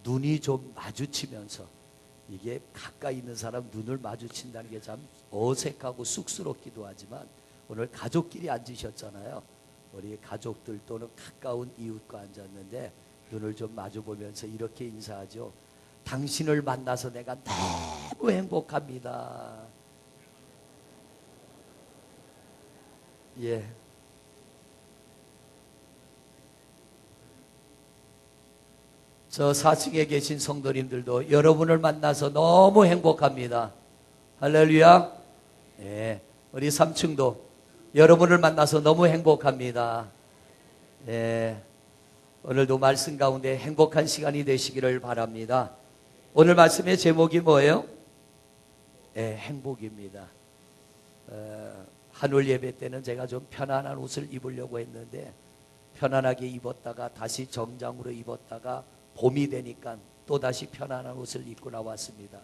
눈이 좀 마주치면서, 이게 가까이 있는 사람 눈을 마주친다는 게 참 어색하고 쑥스럽기도 하지만, 오늘 가족끼리 앉으셨잖아요. 우리 가족들 또는 가까운 이웃과 앉았는데 눈을 좀 마주 보면서 이렇게 인사하죠. 당신을 만나서 내가 너무 행복합니다. 예. 저 4층에 계신 성도님들도 여러분을 만나서 너무 행복합니다. 할렐루야. 예. 우리 3층도 여러분을 만나서 너무 행복합니다. 예. 오늘도 말씀 가운데 행복한 시간이 되시기를 바랍니다. 오늘 말씀의 제목이 뭐예요? 예, 행복입니다. 한올 예배 때는 제가 좀 편안한 옷을 입으려고 했는데 편안하게 입었다가 다시 정장으로 입었다가 봄이 되니까 또다시 편안한 옷을 입고 나왔습니다.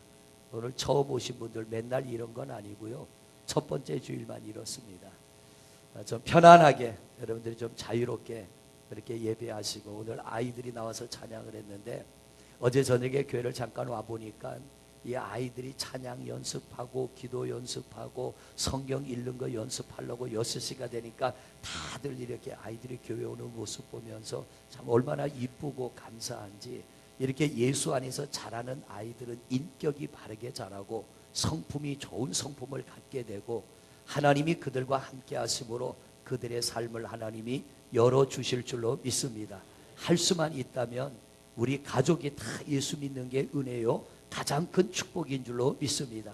오늘 처음 오신 분들 맨날 이런 건 아니고요. 첫 번째 주일만 이렇습니다. 좀 편안하게 여러분들이 좀 자유롭게 그렇게 예배하시고, 오늘 아이들이 나와서 찬양을 했는데 어제 저녁에 교회를 잠깐 와보니까 이 아이들이 찬양 연습하고 기도 연습하고 성경 읽는 거 연습하려고 6시가 되니까 다들 이렇게 아이들이 교회 오는 모습 보면서 참 얼마나 이쁘고 감사한지, 이렇게 예수 안에서 자라는 아이들은 인격이 바르게 자라고 성품이 좋은 성품을 갖게 되고 하나님이 그들과 함께 하심으로 그들의 삶을 하나님이 열어주실 줄로 믿습니다. 할 수만 있다면 우리 가족이 다 예수 믿는 게 은혜요 가장 큰 축복인 줄로 믿습니다.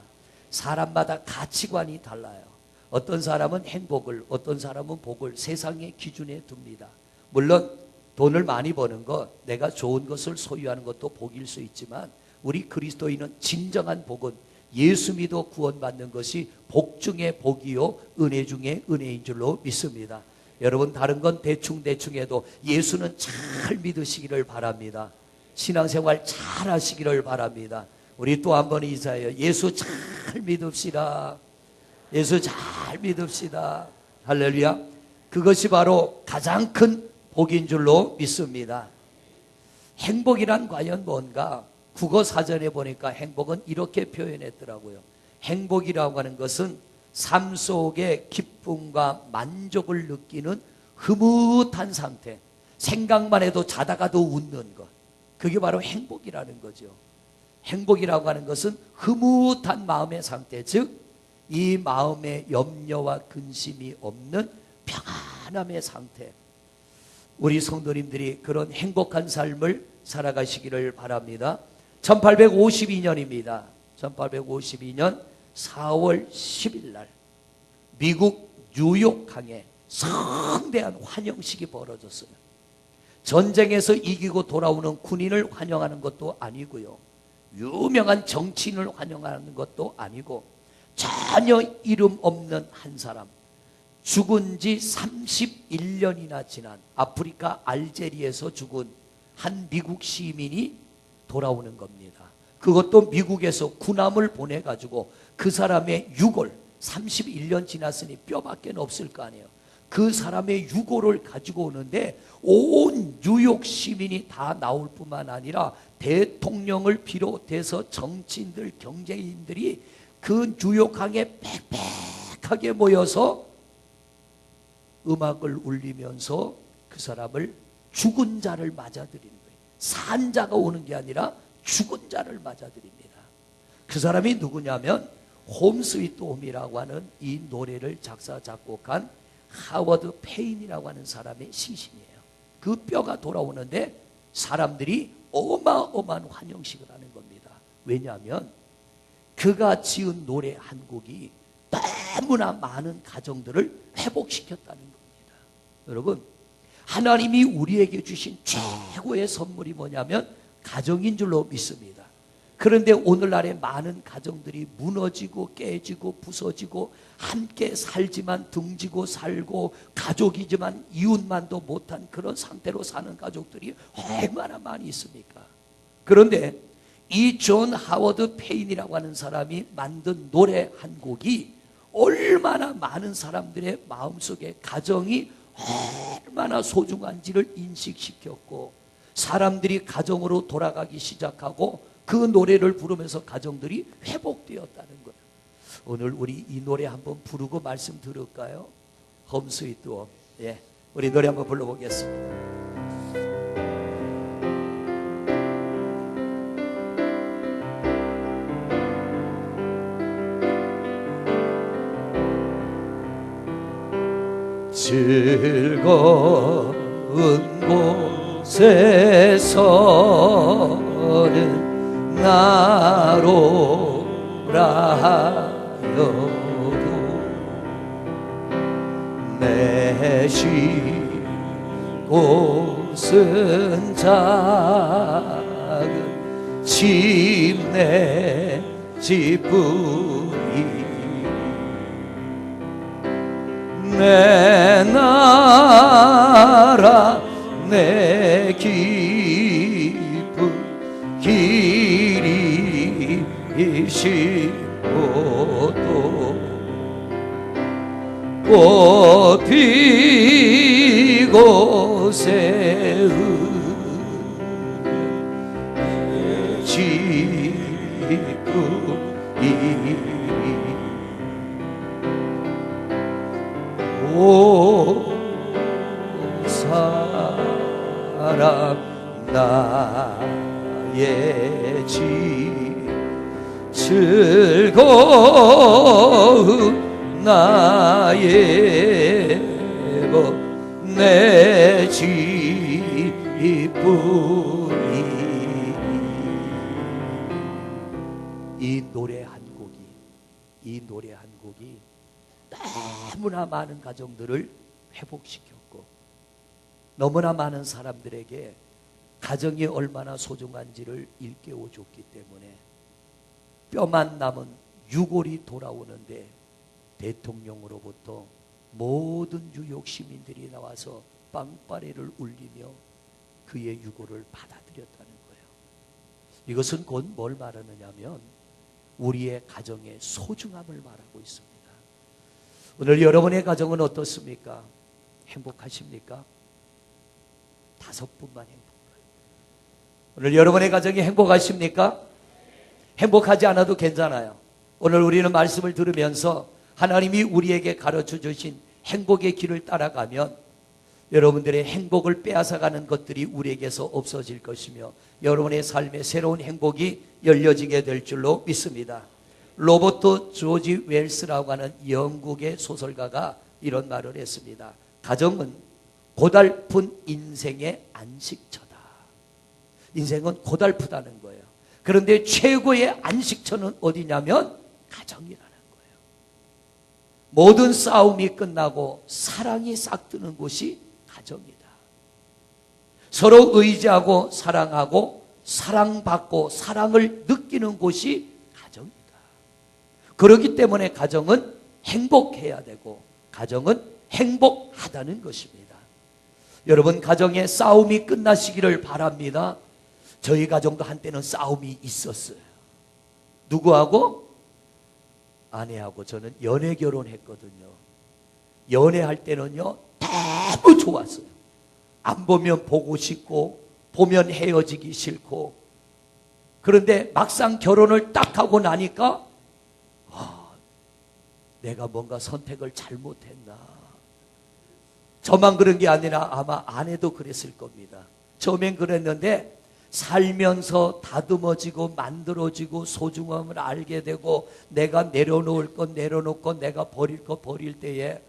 사람마다 가치관이 달라요. 어떤 사람은 행복을, 어떤 사람은 복을 세상의 기준에 둡니다. 물론 돈을 많이 버는 것, 내가 좋은 것을 소유하는 것도 복일 수 있지만 우리 그리스도인은 진정한 복은 예수 믿어 구원받는 것이 복 중에 복이요 은혜 중에 은혜인 줄로 믿습니다. 여러분, 다른 건 대충 해도 예수는 잘 믿으시기를 바랍니다. 신앙생활 잘 하시기를 바랍니다. 우리 또 한 번 인사해요. 예수 잘 믿읍시다. 예수 잘 믿읍시다. 할렐루야. 그것이 바로 가장 큰 복인 줄로 믿습니다. 행복이란 과연 뭔가? 국어 사전에 보니까 행복은 이렇게 표현했더라고요. 행복이라고 하는 것은 삶 속에 기쁨과 만족을 느끼는 흐뭇한 상태, 생각만 해도 자다가도 웃는 것, 그게 바로 행복이라는 거죠. 행복이라고 하는 것은 흐뭇한 마음의 상태, 즉 이 마음에 염려와 근심이 없는 평안함의 상태. 우리 성도님들이 그런 행복한 삶을 살아가시기를 바랍니다. 1852년입니다. 1852년 4월 10일 날 미국 뉴욕항에 성대한 환영식이 벌어졌어요. 전쟁에서 이기고 돌아오는 군인을 환영하는 것도 아니고요, 유명한 정치인을 환영하는 것도 아니고, 전혀 이름 없는 한 사람, 죽은 지 31년이나 지난 아프리카 알제리에서 죽은 한 미국 시민이 돌아오는 겁니다. 그것도 미국에서 군함을 보내가지고 그 사람의 유골, 31년 지났으니 뼈밖에 없을 거 아니에요. 그 사람의 유골을 가지고 오는데 온 뉴욕 시민이 다 나올 뿐만 아니라 대통령을 비롯해서 정치인들, 경제인들이 그 뉴욕항에 빽빽하게 모여서 음악을 울리면서 그 사람을, 죽은 자를 맞아들이는 거예요. 산 자가 오는 게 아니라 죽은 자를 맞아들입니다. 그 사람이 누구냐면 홈 스위트 홈이라고 하는 이 노래를 작사 작곡한 하워드 페인이라고 하는 사람의 시신이에요. 그 뼈가 돌아오는데 사람들이 어마어마한 환영식을 하는 겁니다. 왜냐하면 그가 지은 노래 한 곡이 너무나 많은 가정들을 회복시켰다는 겁니다. 여러분, 하나님이 우리에게 주신 최고의 선물이 뭐냐면 가정인 줄로 믿습니다. 그런데 오늘날에 많은 가정들이 무너지고 깨지고 부서지고 함께 살지만 등지고 살고 가족이지만 이웃만도 못한 그런 상태로 사는 가족들이 얼마나 많이 있습니까? 그런데 이 존 하워드 페인이라고 하는 사람이 만든 노래 한 곡이 얼마나 많은 사람들의 마음속에 가정이 얼마나 소중한지를 인식시켰고, 사람들이 가정으로 돌아가기 시작하고 그 노래를 부르면서 가정들이 회복되었다는 거예요. 오늘 우리 이 노래 한번 부르고 말씀 들을까요? Home Sweet Home. 예, 우리 노래 한번 불러보겠습니다. 즐거운 곳에서는 나로라 하여도 내 쉴 곳은 작은 집 내 집뿐이 내 나라 내 깊은 길이 쉽고도 꽃 피고 새은 집뿐이 오 사랑 나의 집 즐거운 나의 내 집뿐이 이 노래 한 곡이 너무나 많은 가정들을 회복시켰고 너무나 많은 사람들에게 가정이 얼마나 소중한지를 일깨워 줬기 때문에 뼈만 남은 유골이 돌아오는데 대통령으로부터 모든 뉴욕 시민들이 나와서 빵빠레를 울리며 그의 유골을 받아들였다는 거예요. 이것은 곧 뭘 말하느냐면 우리의 가정의 소중함을 말하고 있습니다. 오늘 여러분의 가정은 어떻습니까? 행복하십니까? 5분만 행복해요. 오늘 여러분의 가정이 행복하십니까? 행복하지 않아도 괜찮아요. 오늘 우리는 말씀을 들으면서 하나님이 우리에게 가르쳐 주신 행복의 길을 따라가면 여러분들의 행복을 빼앗아가는 것들이 우리에게서 없어질 것이며 여러분의 삶에 새로운 행복이 열려지게 될 줄로 믿습니다. 로버트 조지 웰스라고 하는 영국의 소설가가 이런 말을 했습니다. 가정은 고달픈 인생의 안식처다. 인생은 고달프다는 거예요. 그런데 최고의 안식처는 어디냐면 가정이라는 거예요. 모든 싸움이 끝나고 사랑이 싹트는 곳이 가정이다. 서로 의지하고 사랑하고 사랑받고 사랑을 느끼는 곳이 가정이다. 그렇기 때문에 가정은 행복해야 되고 가정은 행복하다는 것입니다. 여러분, 가정의 싸움이 끝나시기를 바랍니다. 저희 가정도 한때는 싸움이 있었어요. 누구하고? 아내하고. 저는 연애 결혼했거든요. 연애할 때는요 너무 좋았어요. 안 보면 보고 싶고 보면 헤어지기 싫고. 그런데 막상 결혼을 딱 하고 나니까 내가 뭔가 선택을 잘못했나. 저만 그런 게 아니라 아마 아내도 그랬을 겁니다. 처음엔 그랬는데 살면서 다듬어지고 만들어지고 소중함을 알게 되고 내가 내려놓을 건 내려놓고 내가 버릴 거 버릴 때에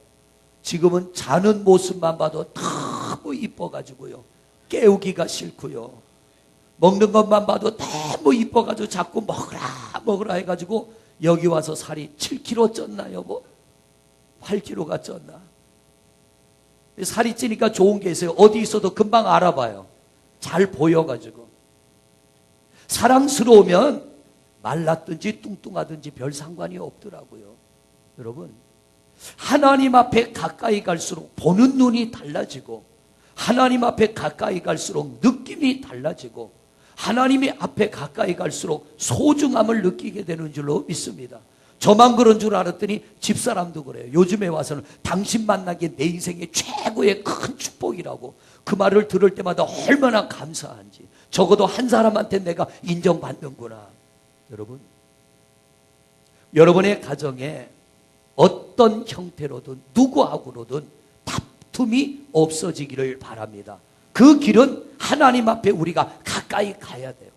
지금은 자는 모습만 봐도 너무 이뻐가지고요. 깨우기가 싫고요. 먹는 것만 봐도 너무 이뻐가지고 자꾸 먹으라 해가지고 여기 와서 살이 7kg 쪘나 여보? 8kg가 쪘나? 살이 찌니까 좋은 게 있어요. 어디 있어도 금방 알아봐요. 잘 보여가지고. 사랑스러우면 말랐든지 뚱뚱하든지 별 상관이 없더라고요. 여러분, 하나님 앞에 가까이 갈수록 보는 눈이 달라지고 하나님 앞에 가까이 갈수록 느낌이 달라지고 하나님의 앞에 가까이 갈수록 소중함을 느끼게 되는 줄로 믿습니다. 저만 그런 줄 알았더니 집사람도 그래요. 요즘에 와서는 당신 만난 게 내 인생의 최고의 큰 축복이라고. 그 말을 들을 때마다 얼마나 감사한지. 적어도 한 사람한테 내가 인정받는구나. 여러분, 여러분의 가정에 어떤 형태로든 누구하고로든 다툼이 없어지기를 바랍니다. 그 길은 하나님 앞에 우리가 가까이 가야 돼요.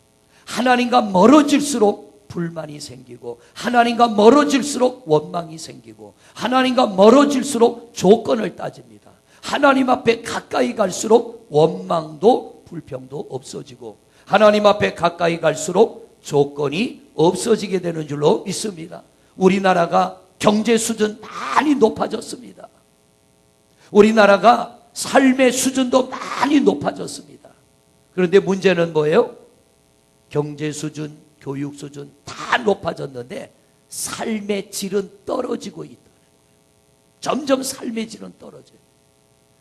하나님과 멀어질수록 불만이 생기고, 하나님과 멀어질수록 원망이 생기고, 하나님과 멀어질수록 조건을 따집니다. 하나님 앞에 가까이 갈수록 원망도 불평도 없어지고, 하나님 앞에 가까이 갈수록 조건이 없어지게 되는 줄로 믿습니다. 우리나라가 경제 수준 많이 높아졌습니다. 우리나라가 삶의 수준도 많이 높아졌습니다. 그런데 문제는 뭐예요? 경제 수준, 교육 수준 다 높아졌는데 삶의 질은 떨어지고 있다는 거예요. 점점 삶의 질은 떨어져요.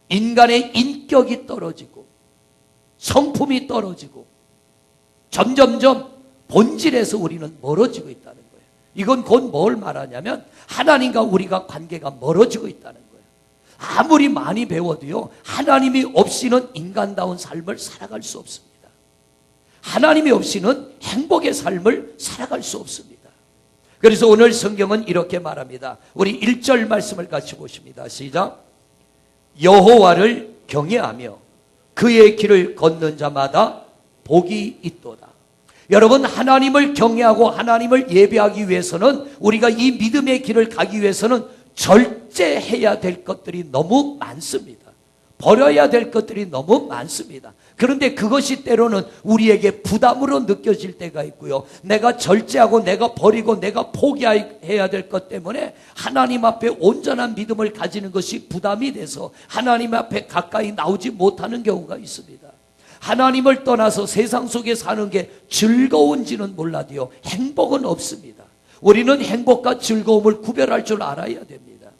인간의 인격이 떨어지고 성품이 떨어지고 점점점 본질에서 우리는 멀어지고 있다는 거예요. 이건 곧 뭘 말하냐면 하나님과 우리가 관계가 멀어지고 있다는 거예요. 아무리 많이 배워도요, 하나님이 없이는 인간다운 삶을 살아갈 수 없습니다. 하나님이 없이는 행복의 삶을 살아갈 수 없습니다. 그래서 오늘 성경은 이렇게 말합니다. 우리 1절 말씀을 같이 보십니다. 시작. 여호와를 경외하며 그의 길을 걷는 자마다 복이 있도다. 여러분, 하나님을 경외하고 하나님을 예배하기 위해서는, 우리가 이 믿음의 길을 가기 위해서는 절제해야 될 것들이 너무 많습니다. 버려야 될 것들이 너무 많습니다. 그런데 그것이 때로는 우리에게 부담으로 느껴질 때가 있고요. 내가 절제하고 내가 버리고 내가 포기해야 될 것 때문에 하나님 앞에 온전한 믿음을 가지는 것이 부담이 돼서 하나님 앞에 가까이 나오지 못하는 경우가 있습니다. 하나님을 떠나서 세상 속에 사는 게 즐거운지는 몰라도요, 행복은 없습니다. 우리는 행복과 즐거움을 구별할 줄 알아야 됩니다.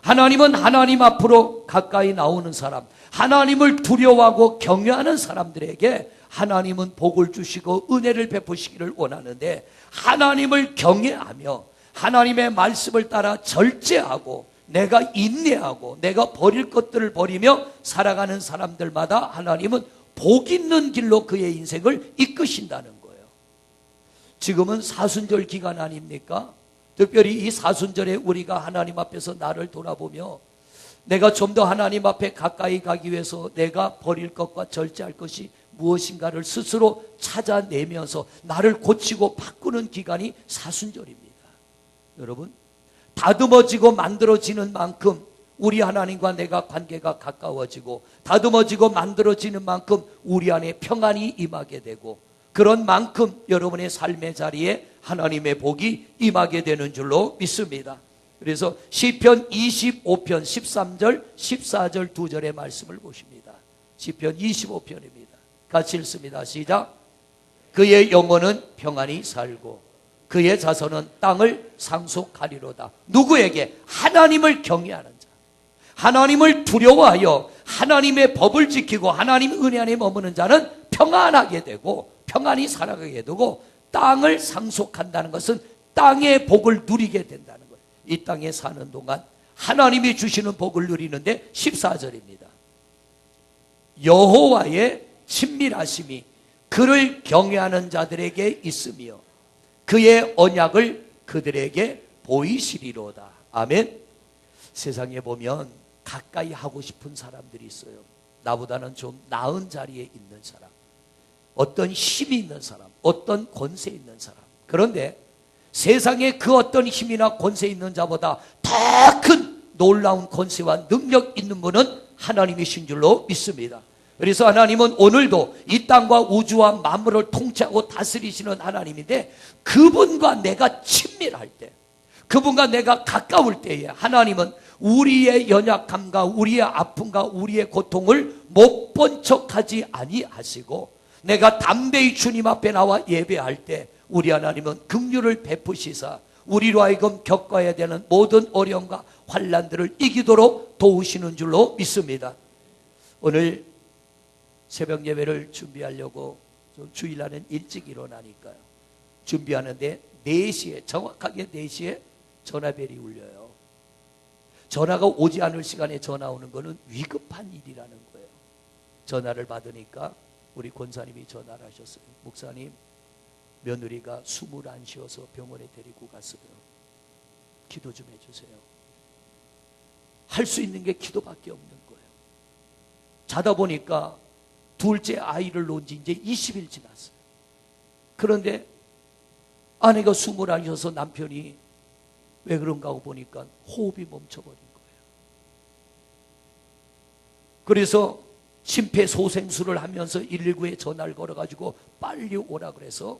하나님은 하나님 앞으로 가까이 나오는 사람, 하나님을 두려워하고 경외하는 사람들에게 하나님은 복을 주시고 은혜를 베푸시기를 원하는데, 하나님을 경외하며 하나님의 말씀을 따라 절제하고 내가 인내하고 내가 버릴 것들을 버리며 살아가는 사람들마다 하나님은 복 있는 길로 그의 인생을 이끄신다는 거예요. 지금은 사순절 기간 아닙니까? 특별히 이 사순절에 우리가 하나님 앞에서 나를 돌아보며 내가 좀 더 하나님 앞에 가까이 가기 위해서 내가 버릴 것과 절제할 것이 무엇인가를 스스로 찾아내면서 나를 고치고 바꾸는 기간이 사순절입니다. 여러분, 다듬어지고 만들어지는 만큼 우리 하나님과 내가 관계가 가까워지고, 다듬어지고 만들어지는 만큼 우리 안에 평안이 임하게 되고, 그런 만큼 여러분의 삶의 자리에 하나님의 복이 임하게 되는 줄로 믿습니다. 그래서 시편 25편 13절 14절 두 절의 말씀을 보십니다. 시편 25편입니다. 같이 읽습니다. 시작. 그의 영혼은 평안히 살고 그의 자손은 땅을 상속하리로다. 누구에게? 하나님을 경외하는 자, 하나님을 두려워하여 하나님의 법을 지키고 하나님 은혜 안에 머무는 자는 평안하게 되고 평안히 살아가게 되고, 땅을 상속한다는 것은 땅의 복을 누리게 된다는 거예요. 이 땅에 사는 동안 하나님이 주시는 복을 누리는데 14절입니다. 여호와의 친밀하심이 그를 경외하는 자들에게 있으며 그의 언약을 그들에게 보이시리로다. 아멘. 세상에 보면 가까이 하고 싶은 사람들이 있어요. 나보다는 좀 나은 자리에 있는 사람, 어떤 힘이 있는 사람, 어떤 권세 있는 사람. 그런데 세상에 그 어떤 힘이나 권세 있는 자보다 더 큰 놀라운 권세와 능력 있는 분은 하나님이신 줄로 믿습니다. 그래서 하나님은 오늘도 이 땅과 우주와 만물을 통치하고 다스리시는 하나님인데, 그분과 내가 친밀할 때, 그분과 내가 가까울 때에 하나님은 우리의 연약함과 우리의 아픔과 우리의 고통을 못 본 척하지 아니하시고, 내가 담대히 주님 앞에 나와 예배할 때 우리 하나님은 긍휼을 베푸시사 우리로 하여금 겪어야 되는 모든 어려움과 환난들을 이기도록 도우시는 줄로 믿습니다. 오늘 새벽 예배를 준비하려고 좀 주일날은 일찍 일어나니까요, 준비하는데 4시에, 정확하게 4시에 전화벨이 울려요. 전화가 오지 않을 시간에 전화 오는 거는 위급한 일이라는 거예요. 전화를 받으니까 우리 권사님이 전화를 하셨어요. 목사님, 며느리가 숨을 안 쉬어서 병원에 데리고 갔어요. 기도 좀 해주세요. 할 수 있는 게 기도밖에 없는 거예요. 자다 보니까 둘째 아이를 놓은 지 이제 20일 지났어요. 그런데 아내가 숨을 안 쉬어서 남편이 왜 그런가 하고 보니까 호흡이 멈춰버린 거예요. 그래서 심폐소생술을 하면서 119에 전화를 걸어가지고 빨리 오라 그래서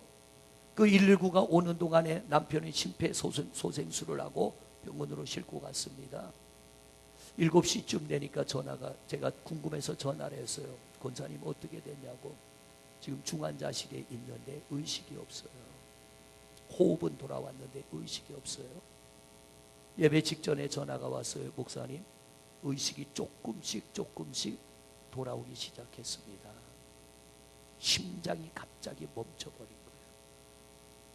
그 119가 오는 동안에 남편이 심폐소생술을 하고 병원으로 싣고 갔습니다. 7시쯤 되니까 전화가, 제가 궁금해서 전화를 했어요. 권사님 어떻게 됐냐고. 지금 중환자실에 있는데 의식이 없어요. 호흡은 돌아왔는데 의식이 없어요. 예배 직전에 전화가 왔어요. 목사님, 의식이 조금씩 돌아오기 시작했습니다. 심장이 갑자기 멈춰버린 거예요.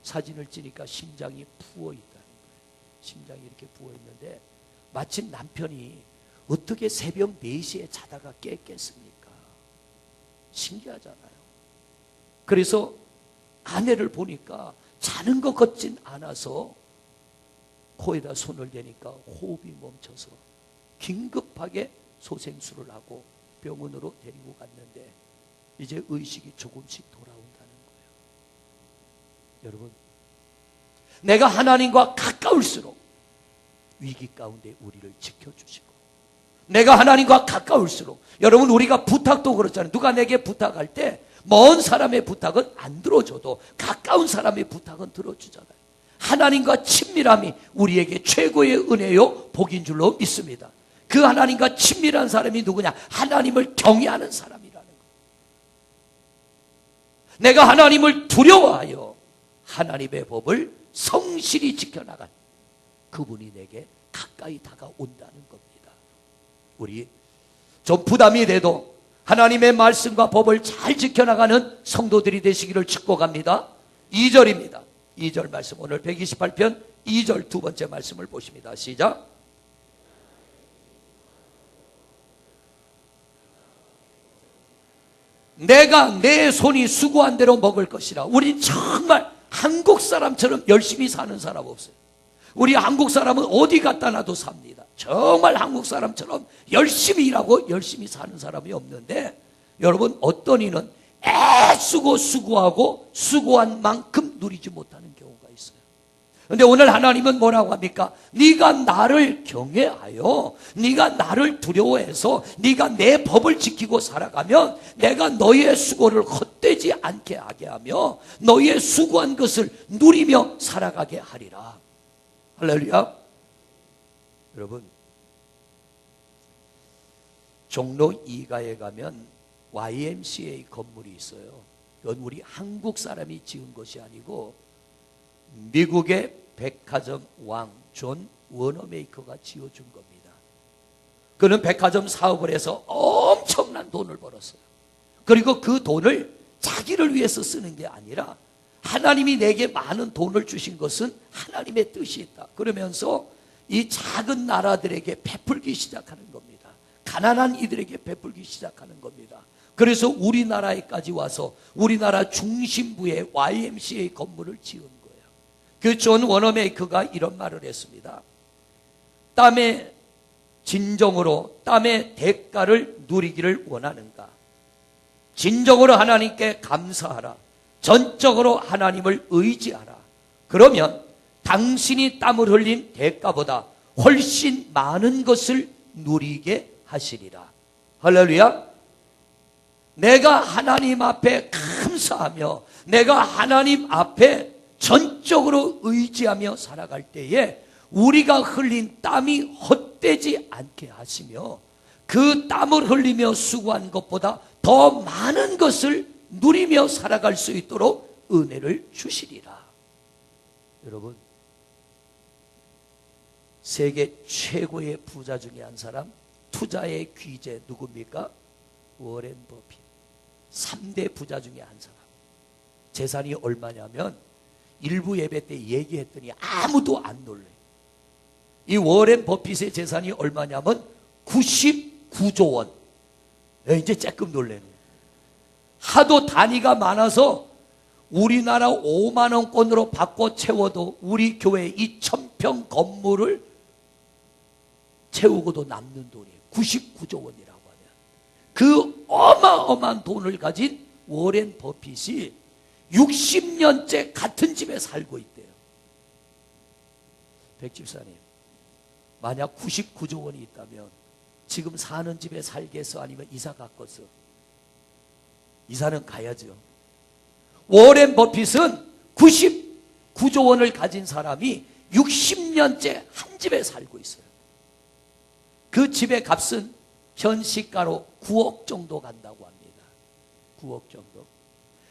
사진을 찍으니까 심장이 부어있다는 거예요. 심장이 이렇게 부어있는데 마침 남편이 어떻게 새벽 4시에 자다가 깼겠습니까? 신기하잖아요. 그래서 아내를 보니까 자는 것 같진 않아서 코에다 손을 대니까 호흡이 멈춰서 긴급하게 소생술을 하고 병원으로 데리고 갔는데 이제 의식이 조금씩 돌아온다는 거예요. 여러분, 내가 하나님과 가까울수록 위기 가운데 우리를 지켜주시고, 내가 하나님과 가까울수록, 여러분 우리가 부탁도 그렇잖아요. 누가 내게 부탁할 때 먼 사람의 부탁은 안 들어줘도 가까운 사람의 부탁은 들어주잖아요. 하나님과 친밀함이 우리에게 최고의 은혜요 복인 줄로 믿습니다. 그 하나님과 친밀한 사람이 누구냐? 하나님을 경외하는 사람이라는 거예요. 내가 하나님을 두려워하여 하나님의 법을 성실히 지켜나간 그분이 내게 가까이 다가온다는 겁니다. 우리 좀 부담이 돼도 하나님의 말씀과 법을 잘 지켜나가는 성도들이 되시기를 축복합니다. 2절입니다. 2절 말씀, 오늘 128편 2절 두 번째 말씀을 보십니다. 시작. 내가 내 손이 수고한 대로 먹을 것이라. 우린 정말 한국 사람처럼 열심히 사는 사람 없어요. 우리 한국 사람은 어디 갖다 놔도 삽니다. 정말 한국 사람처럼 열심히 일하고 열심히 사는 사람이 없는데, 여러분 어떤 이는 애쓰고 수고하고 수고한 만큼 누리지 못하는 경우가 있어요. 그런데 오늘 하나님은 뭐라고 합니까? 네가 나를 경외하여, 네가 나를 두려워해서 네가 내 법을 지키고 살아가면 내가 너의 수고를 헛되지 않게 하게 하며 너의 수고한 것을 누리며 살아가게 하리라. 할렐루야. 여러분, 종로 2가에 가면 YMCA 건물이 있어요. 이건 우리 한국 사람이 지은 것이 아니고 미국의 백화점 왕 존 워너메이커가 지어준 겁니다. 그는 백화점 사업을 해서 엄청난 돈을 벌었어요. 그리고 그 돈을 자기를 위해서 쓰는 게 아니라 하나님이 내게 많은 돈을 주신 것은 하나님의 뜻이 있다. 그러면서 이 작은 나라들에게 베풀기 시작하는 겁니다. 가난한 이들에게 베풀기 시작하는 겁니다. 그래서 우리나라에까지 와서 우리나라 중심부에 YMCA 건물을 지은 거예요. 그 존 워너메이커가 이런 말을 했습니다. 땀의 진정으로 땀의 대가를 누리기를 원하는가? 진정으로 하나님께 감사하라. 전적으로 하나님을 의지하라. 그러면 당신이 땀을 흘린 대가보다 훨씬 많은 것을 누리게 하시리라. 할렐루야. 내가 하나님 앞에 감사하며 내가 하나님 앞에 전적으로 의지하며 살아갈 때에 우리가 흘린 땀이 헛되지 않게 하시며 그 땀을 흘리며 수고한 것보다 더 많은 것을 누리며 살아갈 수 있도록 은혜를 주시리라. 여러분, 세계 최고의 부자 중에 한 사람, 투자의 귀재 누굽니까? 워렌 버핏. 3대 부자 중에 한 사람. 재산이 얼마냐면 일부 예배 때 얘기했더니 아무도 안 놀래. 이 워렌 버핏의 재산이 얼마냐면 99조 원. 이제 조금 놀래는 거예요. 하도 단위가 많아서 우리나라 5만 원권으로 바꿔 채워도 우리 교회 이 1000평 건물을 채우고도 남는 돈이에요. 99조 원이라고 하면. 그 어마어마한 돈을 가진 워렌 버핏이 60년째 같은 집에 살고 있대요. 백집사님, 만약 99조 원이 있다면 지금 사는 집에 살겠어? 아니면 이사 갔겠어? 이사는 가야죠. 워렌 버핏은 99조 원을 가진 사람이 60년째 한 집에 살고 있어요. 그 집의 값은 현 시가로 9억 정도 간다고 합니다. 9억 정도.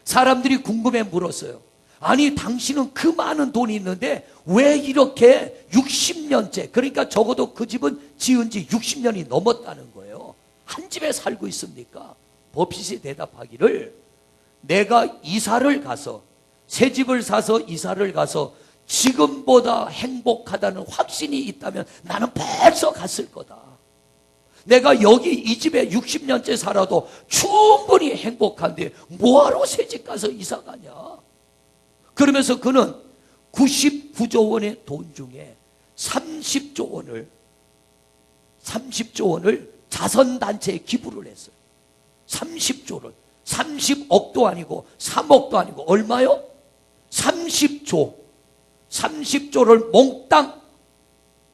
사람들이 궁금해 물었어요. 아니, 당신은 그 많은 돈이 있는데 왜 이렇게 60년째, 그러니까 적어도 그 집은 지은 지 60년이 넘었다는 거예요. 한 집에 살고 있습니까? 버핏이 대답하기를, 내가 이사를 가서, 새 집을 사서 이사를 가서 지금보다 행복하다는 확신이 있다면 나는 벌써 갔을 거다. 내가 여기 이 집에 60년째 살아도 충분히 행복한데 뭐하러 새 집 가서 이사 가냐. 그러면서 그는 99조 원의 돈 중에 30조 원을 자선단체에 기부를 했어요. 30조를. 30억도 아니고 3억도 아니고 얼마요? 30조를 몽땅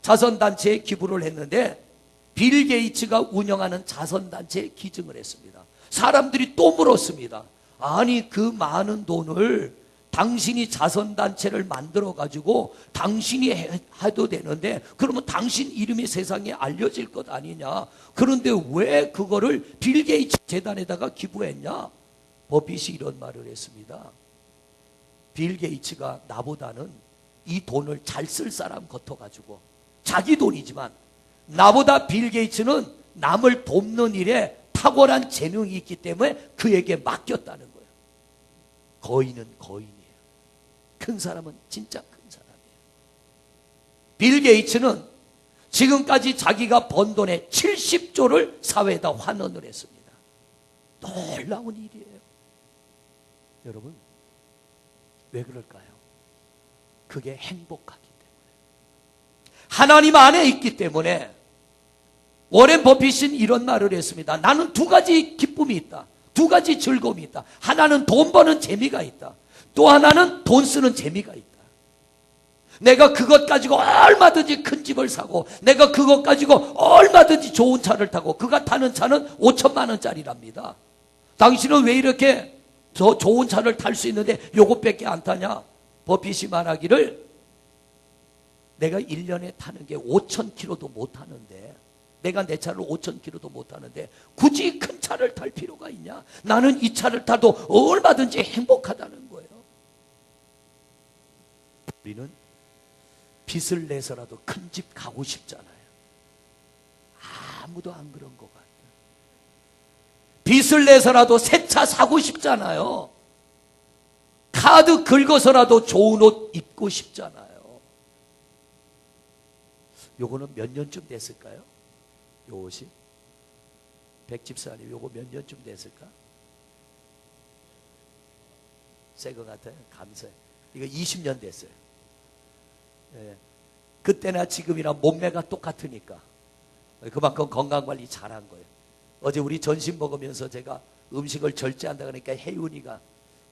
자선단체에 기부를 했는데 빌 게이츠가 운영하는 자선단체에 기증을 했습니다. 사람들이 또 물었습니다. 아니, 그 많은 돈을 당신이 자선단체를 만들어가지고 당신이 해도 되는데 그러면 당신 이름이 세상에 알려질 것 아니냐. 그런데 왜 그거를 빌 게이츠 재단에다가 기부했냐. 버핏이 이런 말을 했습니다. 빌 게이츠가 나보다는 이 돈을 잘 쓸 사람 같아가지고, 자기 돈이지만 나보다 빌 게이츠는 남을 돕는 일에 탁월한 재능이 있기 때문에 그에게 맡겼다는 거예요. 거인은 거인이에요. 큰 사람은 진짜 큰 사람이에요. 빌 게이츠는 지금까지 자기가 번 돈의 70조를 사회에다 환원을 했습니다. 놀라운 일이에요. 여러분, 왜 그럴까요? 그게 행복하기 때문에, 하나님 안에 있기 때문에. 워렌 버핏은 이런 말을 했습니다. 나는 두 가지 기쁨이 있다. 두 가지 즐거움이 있다. 하나는 돈 버는 재미가 있다. 또 하나는 돈 쓰는 재미가 있다. 내가 그것 가지고 얼마든지 큰 집을 사고, 내가 그것 가지고 얼마든지 좋은 차를 타고, 그가 타는 차는 5천만 원짜리랍니다. 당신은 왜 이렇게 저 좋은 차를 탈 수 있는데 요것밖에 안 타냐? 버핏이 말하기를, 내가 1년에 타는 게 5,000km도 못 타는데, 내가 내 차를 5,000km도 못 타는데 굳이 큰 차를 탈 필요가 있냐? 나는 이 차를 타도 얼마든지 행복하다는 거예요. 우리는 빚을 내서라도 큰 집 가고 싶잖아요. 아무도 안 그런 것 같아요. 빚을 내서라도 새 차 사고 싶잖아요. 카드 긁어서라도 좋은 옷 입고 싶잖아요. 요거는 몇 년쯤 됐을까요? 요 옷이? 백집사님, 요거 몇 년쯤 됐을까? 새 거 같아요. 감사해요. 이거 20년 됐어요. 예. 그때나 지금이나 몸매가 똑같으니까 그만큼 건강관리 잘한 거예요. 어제 우리 점심 먹으면서 제가 음식을 절제한다 그러니까 혜윤이가,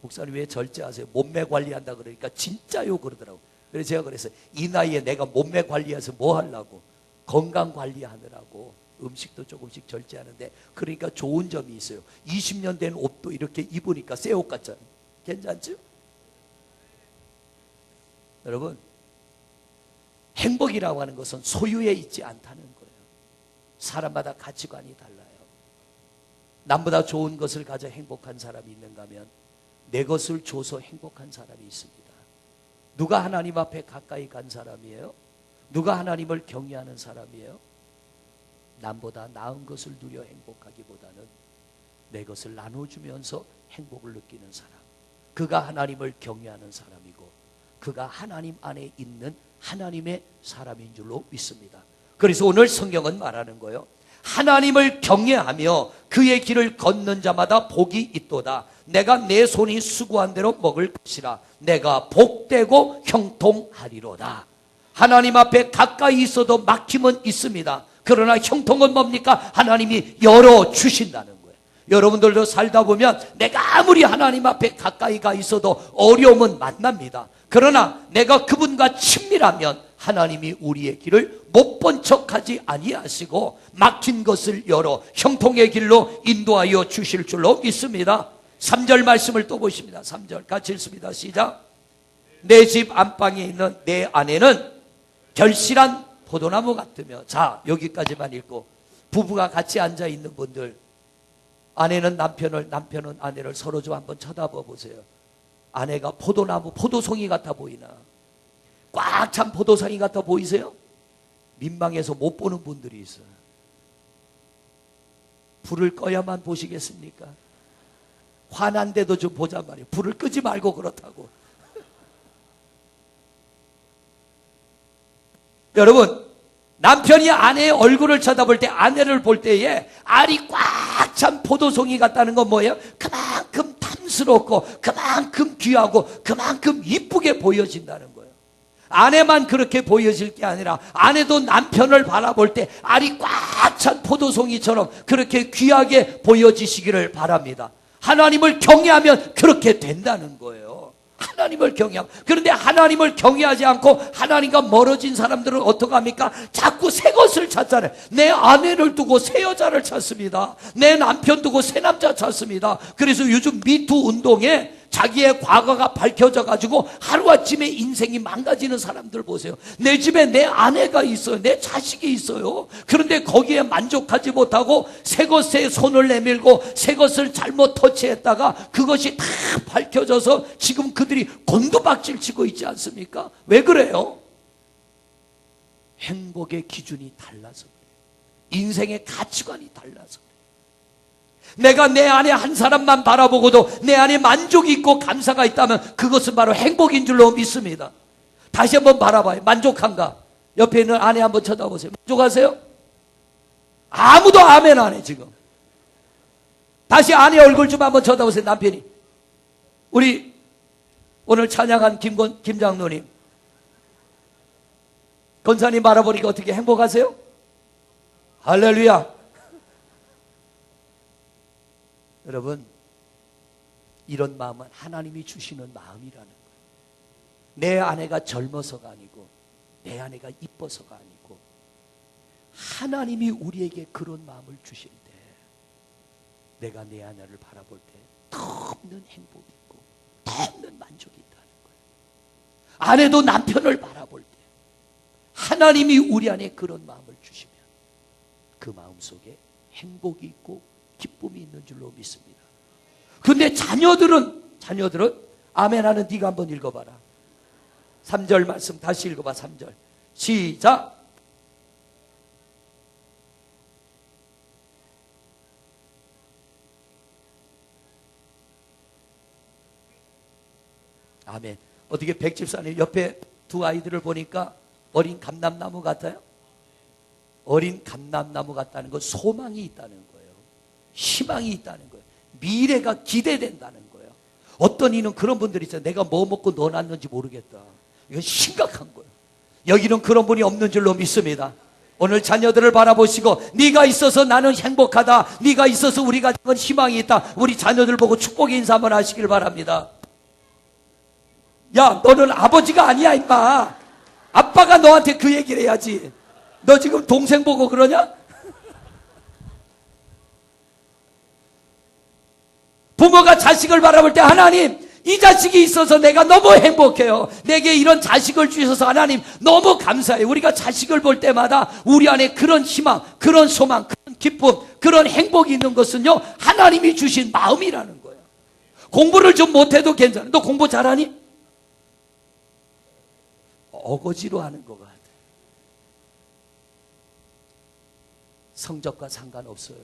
목사님 왜 절제하세요? 몸매 관리한다 그러니까 진짜요 그러더라고요. 그래서 제가 그랬어요. 이 나이에 내가 몸매 관리해서 뭐 하려고? 건강 관리하느라고 음식도 조금씩 절제하는데, 그러니까 좋은 점이 있어요. 20년 된 옷도 이렇게 입으니까 새 옷 같잖아요. 괜찮죠? 여러분, 행복이라고 하는 것은 소유에 있지 않다는 거예요. 사람마다 가치관이 달라요. 남보다 좋은 것을 가져 행복한 사람이 있는가 하면 내 것을 줘서 행복한 사람이 있습니다. 누가 하나님 앞에 가까이 간 사람이에요? 누가 하나님을 경외하는 사람이에요? 남보다 나은 것을 누려 행복하기보다는 내 것을 나눠주면서 행복을 느끼는 사람, 그가 하나님을 경외하는 사람이고, 그가 하나님 안에 있는 하나님의 사람인 줄로 믿습니다. 그래서 오늘 성경은 말하는 거예요. 하나님을 경외하며 그의 길을 걷는 자마다 복이 있도다. 내가 내 손이 수고한 대로 먹을 것이라. 내가 복되고 형통하리로다. 하나님 앞에 가까이 있어도 막힘은 있습니다. 그러나 형통은 뭡니까? 하나님이 열어주신다는 거예요. 여러분들도 살다 보면 내가 아무리 하나님 앞에 가까이 가 있어도 어려움은 만납니다. 그러나 내가 그분과 친밀하면 하나님이 우리의 길을 못 본 척하지 아니하시고 막힌 것을 열어 형통의 길로 인도하여 주실 줄로 믿습니다. 3절 말씀을 또 보십니다. 3절 같이 읽습니다. 시작. 내 집 안방에 있는 내 아내는 결실한 포도나무 같으며. 자, 여기까지만 읽고 부부가 같이 앉아 있는 분들, 아내는 남편을, 남편은 아내를 서로 좀 한번 쳐다봐 보세요. 아내가 포도나무, 포도송이 같아 보이나? 꽉 찬 포도송이 같아 보이세요? 민망해서 못 보는 분들이 있어요. 불을 꺼야만 보시겠습니까? 화난데도 좀 보자 말이에요. 불을 끄지 말고 그렇다고. 여러분, 남편이 아내의 얼굴을 쳐다볼 때, 아내를 볼 때에 알이 꽉 찬 포도송이 같다는 건 뭐예요? 그만큼 탐스럽고 그만큼 귀하고 그만큼 이쁘게 보여진다는 거예요. 아내만 그렇게 보여질 게 아니라 아내도 남편을 바라볼 때 알이 꽉 찬 포도송이처럼 그렇게 귀하게 보여지시기를 바랍니다. 하나님을 경외하면 그렇게 된다는 거예요. 하나님을 경외하고. 그런데 하나님을 경외하지 않고 하나님과 멀어진 사람들은 어떻게 합니까? 자꾸 새 것을 찾잖아요. 내 아내를 두고 새 여자를 찾습니다. 내 남편 두고 새 남자 찾습니다. 그래서 요즘 미투 운동에 자기의 과거가 밝혀져 가지고 하루아침에 인생이 망가지는 사람들 보세요. 내 집에 내 아내가 있어요. 내 자식이 있어요. 그런데 거기에 만족하지 못하고 새 것에 손을 내밀고 새 것을 잘못 터치했다가 그것이 다 밝혀져서 지금 그들이 곤두박질 치고 있지 않습니까? 왜 그래요? 행복의 기준이 달라서 그래요. 인생의 가치관이 달라서. 내가 내 안에 한 사람만 바라보고도 내 안에 만족이 있고 감사가 있다면 그것은 바로 행복인 줄로 믿습니다. 다시 한번 바라봐요. 만족한가? 옆에 있는 아내 한번 쳐다보세요. 만족하세요? 아무도 아멘 안 해 지금. 다시 아내 얼굴 좀 한번 쳐다보세요. 남편이. 우리 오늘 찬양한 김장로님, 권사님 바라보니까 어떻게 행복하세요? 할렐루야. 여러분, 이런 마음은 하나님이 주시는 마음이라는 거예요. 내 아내가 젊어서가 아니고 내 아내가 이뻐서가 아니고 하나님이 우리에게 그런 마음을 주실 때 내가 내 아내를 바라볼 때 더 없는 행복이 있고 더 없는 만족이 있다는 거예요. 아내도 남편을 바라볼 때 하나님이 우리 안에 그런 마음을 주시면 그 마음 속에 행복이 있고 기쁨이 있는 줄로 믿습니다. 그런데 자녀들은 아멘 하는 네가 한번 읽어봐라. 3절 말씀 다시 읽어봐. 3절 시작. 아멘. 어떻게 백집사님 옆에 두 아이들을 보니까 어린 감람나무 같아요? 어린 감람나무 같다는 건 소망이 있다는 거예요. 희망이 있다는 거예요. 미래가 기대된다는 거예요. 어떤 이는 그런 분들이 있어요. 내가 뭐 먹고 넣어놨는지 모르겠다. 이건 심각한 거예요. 여기는 그런 분이 없는 줄로 믿습니다. 오늘 자녀들을 바라보시고 네가 있어서 나는 행복하다. 네가 있어서 우리 가정은 희망이 있다. 우리 자녀들 보고 축복의 인사 한번 하시길 바랍니다. 야, 너는 아버지가 아니야 임마. 아빠가 너한테 그 얘기를 해야지. 너 지금 동생 보고 그러냐? 부모가 자식을 바라볼 때 하나님, 이 자식이 있어서 내가 너무 행복해요. 내게 이런 자식을 주셔서 하나님 너무 감사해요. 우리가 자식을 볼 때마다 우리 안에 그런 희망, 그런 소망, 그런 기쁨, 그런 행복이 있는 것은요 하나님이 주신 마음이라는 거예요. 공부를 좀 못해도 괜찮아. 너 공부 잘하니? 어거지로 하는 것 같아. 성적과 상관없어요.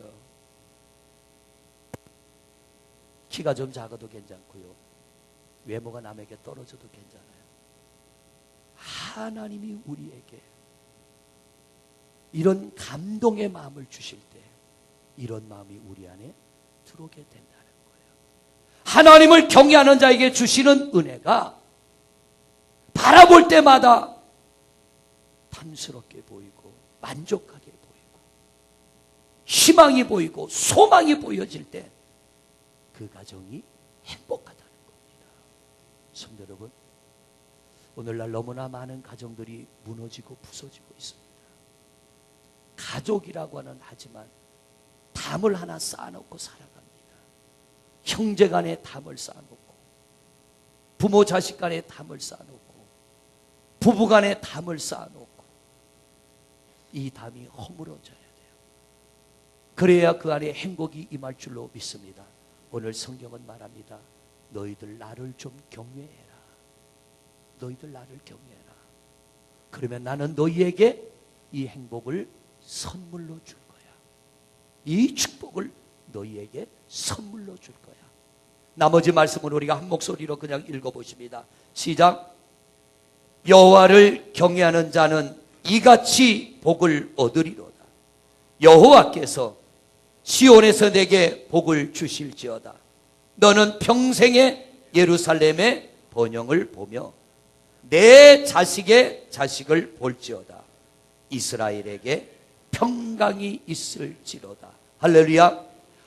키가 좀 작아도 괜찮고요. 외모가 남에게 떨어져도 괜찮아요. 하나님이 우리에게 이런 감동의 마음을 주실 때 이런 마음이 우리 안에 들어오게 된다는 거예요. 하나님을 경외하는 자에게 주시는 은혜가 바라볼 때마다 탐스럽게 보이고 만족하게 보이고 희망이 보이고 소망이 보여질 때 그 가정이 행복하다는 겁니다. 성도 여러분, 오늘날 너무나 많은 가정들이 무너지고 부서지고 있습니다. 가족이라고 하지만 담을 하나 쌓아놓고 살아갑니다. 형제 간에 담을 쌓아놓고 부모 자식 간에 담을 쌓아놓고 부부 간에 담을 쌓아놓고 이 담이 허물어져야 돼요. 그래야 그 안에 행복이 임할 줄로 믿습니다. 오늘 성경은 말합니다. 너희들 나를 좀 경외해라. 너희들 나를 경외해라. 그러면 나는 너희에게 이 행복을 선물로 줄 거야. 이 축복을 너희에게 선물로 줄 거야. 나머지 말씀은 우리가 한 목소리로 그냥 읽어보십니다. 시작. 여호와를 경외하는 자는 이같이 복을 얻으리로다. 여호와께서 시온에서 내게 복을 주실지어다. 너는 평생에 예루살렘의 번영을 보며 내 자식의 자식을 볼지어다. 이스라엘에게 평강이 있을지로다. 할렐루야.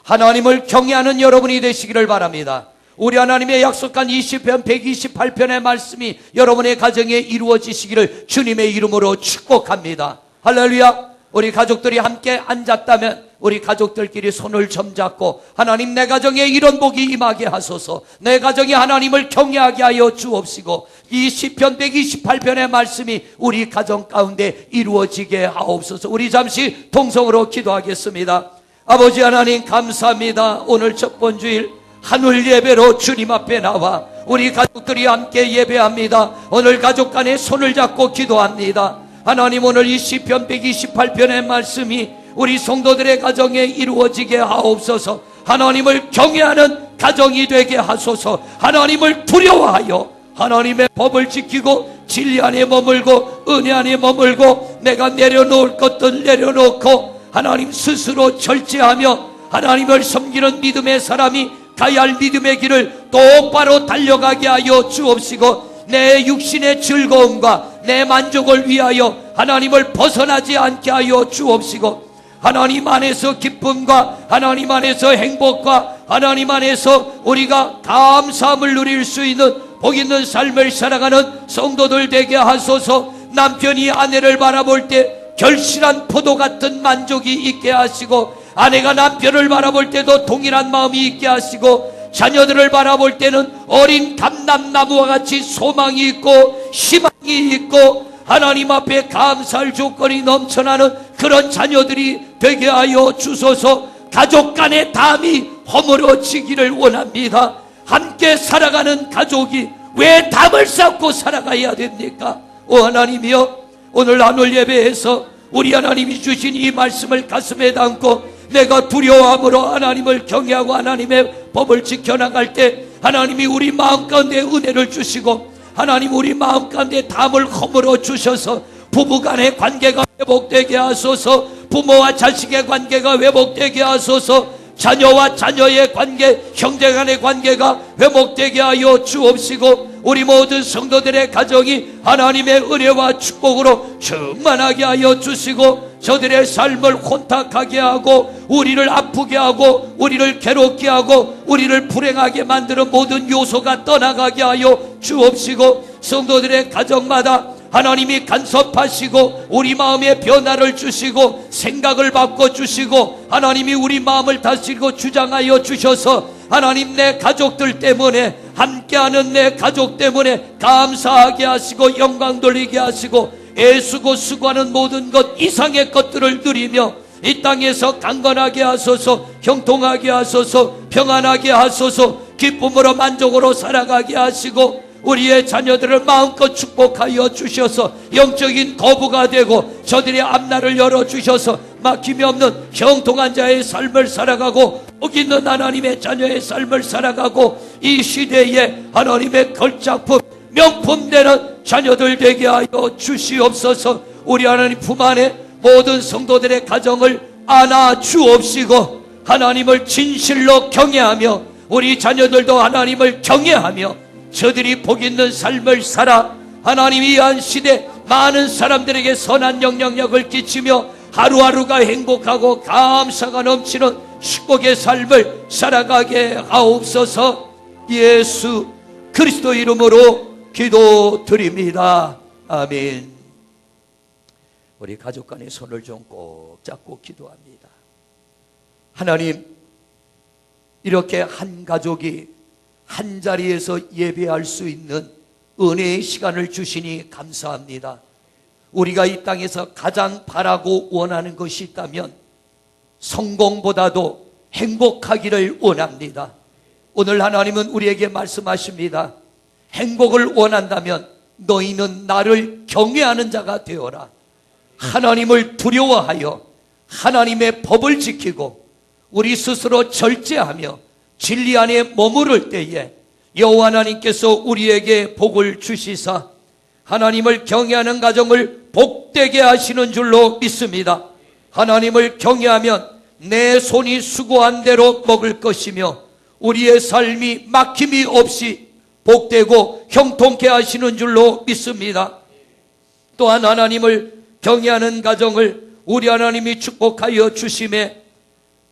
하나님을 경외하는 여러분이 되시기를 바랍니다. 우리 하나님의 약속한 20편 128편의 말씀이 여러분의 가정에 이루어지시기를 주님의 이름으로 축복합니다. 할렐루야. 우리 가족들이 함께 앉았다면 우리 가족들끼리 손을 점잡고 하나님 내 가정에 이런 복이 임하게 하소서. 내 가정이 하나님을 경외하게 하여 주옵시고 이 시편 128편의 말씀이 우리 가정 가운데 이루어지게 하옵소서. 우리 잠시 동성으로 기도하겠습니다. 아버지 하나님 감사합니다. 오늘 첫 번 주일 하늘 예배로 주님 앞에 나와 우리 가족들이 함께 예배합니다. 오늘 가족 간에 손을 잡고 기도합니다. 하나님 오늘 이 시편 128편의 말씀이 우리 성도들의 가정에 이루어지게 하옵소서. 하나님을 경외하는 가정이 되게 하소서. 하나님을 두려워하여 하나님의 법을 지키고 진리 안에 머물고 은혜 안에 머물고 내가 내려놓을 것들 내려놓고 하나님 스스로 절제하며 하나님을 섬기는 믿음의 사람이 가야 할 믿음의 길을 똑바로 달려가게 하여 주옵시고 내 육신의 즐거움과 내 만족을 위하여 하나님을 벗어나지 않게 하여 주옵시고 하나님 안에서 기쁨과 하나님 안에서 행복과 하나님 안에서 우리가 감사함을 누릴 수 있는 복 있는 삶을 살아가는 성도들 되게 하소서. 남편이 아내를 바라볼 때 결실한 포도 같은 만족이 있게 하시고 아내가 남편을 바라볼 때도 동일한 마음이 있게 하시고 자녀들을 바라볼 때는 어린 감람나무와 같이 소망이 있고 희망이 있고 하나님 앞에 감사할 조건이 넘쳐나는 그런 자녀들이 되게 하여 주소서. 가족 간의 담이 허물어지기를 원합니다. 함께 살아가는 가족이 왜 담을 쌓고 살아가야 됩니까? 오 하나님이여, 오늘 하늘 예배에서 우리 하나님이 주신 이 말씀을 가슴에 담고 내가 두려워함으로 하나님을 경외하고 하나님의 법을 지켜나갈 때 하나님이 우리 마음 가운데 은혜를 주시고 하나님 우리 마음 가운데 담을 허물어 주셔서 부부간의 관계가 회복되게 하소서. 부모와 자식의 관계가 회복되게 하소서. 자녀와 자녀의 관계, 형제간의 관계가 회복되게 하여 주옵시고 우리 모든 성도들의 가정이 하나님의 은혜와 축복으로 충만하게 하여 주시고 저들의 삶을 혼탁하게 하고 우리를 아프게 하고 우리를 괴롭게 하고 우리를 불행하게 만드는 모든 요소가 떠나가게 하여 주옵시고 성도들의 가정마다 하나님이 간섭하시고 우리 마음에 변화를 주시고 생각을 바꿔주시고 하나님이 우리 마음을 다스리고 주장하여 주셔서 하나님 내 가족들 때문에 함께하는 내 가족 때문에 감사하게 하시고 영광 돌리게 하시고 애쓰고 수고하는 모든 것 이상의 것들을 누리며 이 땅에서 강건하게 하소서. 형통하게 하소서. 평안하게 하소서. 기쁨으로 만족으로 살아가게 하시고 우리의 자녀들을 마음껏 축복하여 주셔서 영적인 거부가 되고 저들의 앞날을 열어주셔서 막힘이 없는 형통한 자의 삶을 살아가고 복 있는 하나님의 자녀의 삶을 살아가고 이 시대에 하나님의 걸작품 명품 되는 자녀들 되게 하여 주시옵소서. 우리 하나님 품 안에 모든 성도들의 가정을 안아 주옵시고 하나님을 진실로 경외하며 우리 자녀들도 하나님을 경외하며 저들이 복 있는 삶을 살아 하나님이 이 한 시대 많은 사람들에게 선한 영향력을 끼치며 하루하루가 행복하고 감사가 넘치는 축복의 삶을 살아가게 하옵소서. 예수 그리스도 이름으로 기도드립니다. 아멘. 우리 가족 간의 손을 좀 꼭 잡고 기도합니다. 하나님, 이렇게 한 가족이 한 자리에서 예배할 수 있는 은혜의 시간을 주시니 감사합니다. 우리가 이 땅에서 가장 바라고 원하는 것이 있다면 성공보다도 행복하기를 원합니다. 오늘 하나님은 우리에게 말씀하십니다. 행복을 원한다면 너희는 나를 경외하는 자가 되어라. 하나님을 두려워하여 하나님의 법을 지키고 우리 스스로 절제하며 진리 안에 머무를 때에 여호와 하나님께서 우리에게 복을 주시사 하나님을 경외하는 가정을 복되게 하시는 줄로 믿습니다. 하나님을 경외하면 내 손이 수고한 대로 먹을 것이며 우리의 삶이 막힘이 없이 복되고 형통케 하시는 줄로 믿습니다. 또한 하나님을 경외하는 가정을 우리 하나님이 축복하여 주심에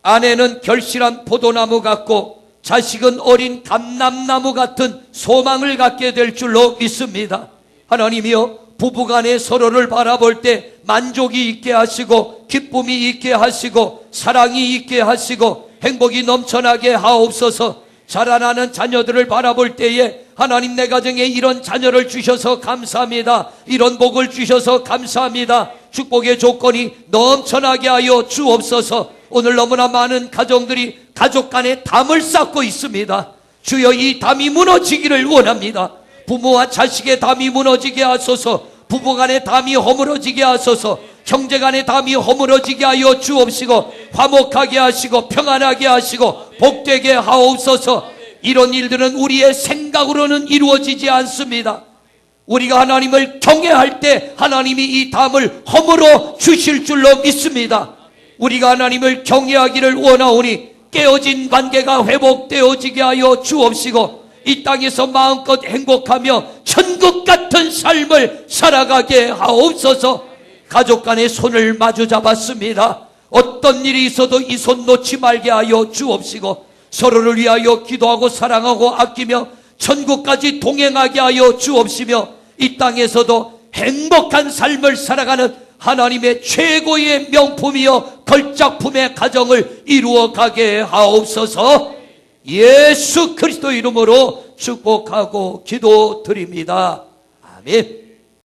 아내는 결실한 포도나무 같고 자식은 어린 감람나무 같은 소망을 갖게 될 줄로 믿습니다. 하나님이여, 부부간에 서로를 바라볼 때 만족이 있게 하시고 기쁨이 있게 하시고 사랑이 있게 하시고 행복이 넘쳐나게 하옵소서. 자라나는 자녀들을 바라볼 때에 하나님, 내 가정에 이런 자녀를 주셔서 감사합니다. 이런 복을 주셔서 감사합니다. 축복의 조건이 넘쳐나게 하여 주옵소서. 오늘 너무나 많은 가정들이 가족 간에 담을 쌓고 있습니다. 주여, 이 담이 무너지기를 원합니다. 부모와 자식의 담이 무너지게 하소서. 부부간의 담이 허물어지게 하소서. 형제간의 담이 허물어지게 하여 주옵시고 화목하게 하시고 평안하게 하시고 복되게 하옵소서. 이런 일들은 우리의 생각으로는 이루어지지 않습니다. 우리가 하나님을 경외할 때 하나님이 이 담을 허물어 주실 줄로 믿습니다. 우리가 하나님을 경외하기를 원하오니 깨어진 관계가 회복되어지게 하여 주옵시고 이 땅에서 마음껏 행복하며 천국 같은 삶을 살아가게 하옵소서. 가족 간의 손을 마주 잡았습니다. 어떤 일이 있어도 이 손 놓지 말게 하여 주옵시고 서로를 위하여 기도하고 사랑하고 아끼며 천국까지 동행하게 하여 주옵시며 이 땅에서도 행복한 삶을 살아가는 하나님의 최고의 명품이여 걸작품의 가정을 이루어가게 하옵소서. 예수 그리스도 이름으로 축복하고 기도드립니다. 아멘.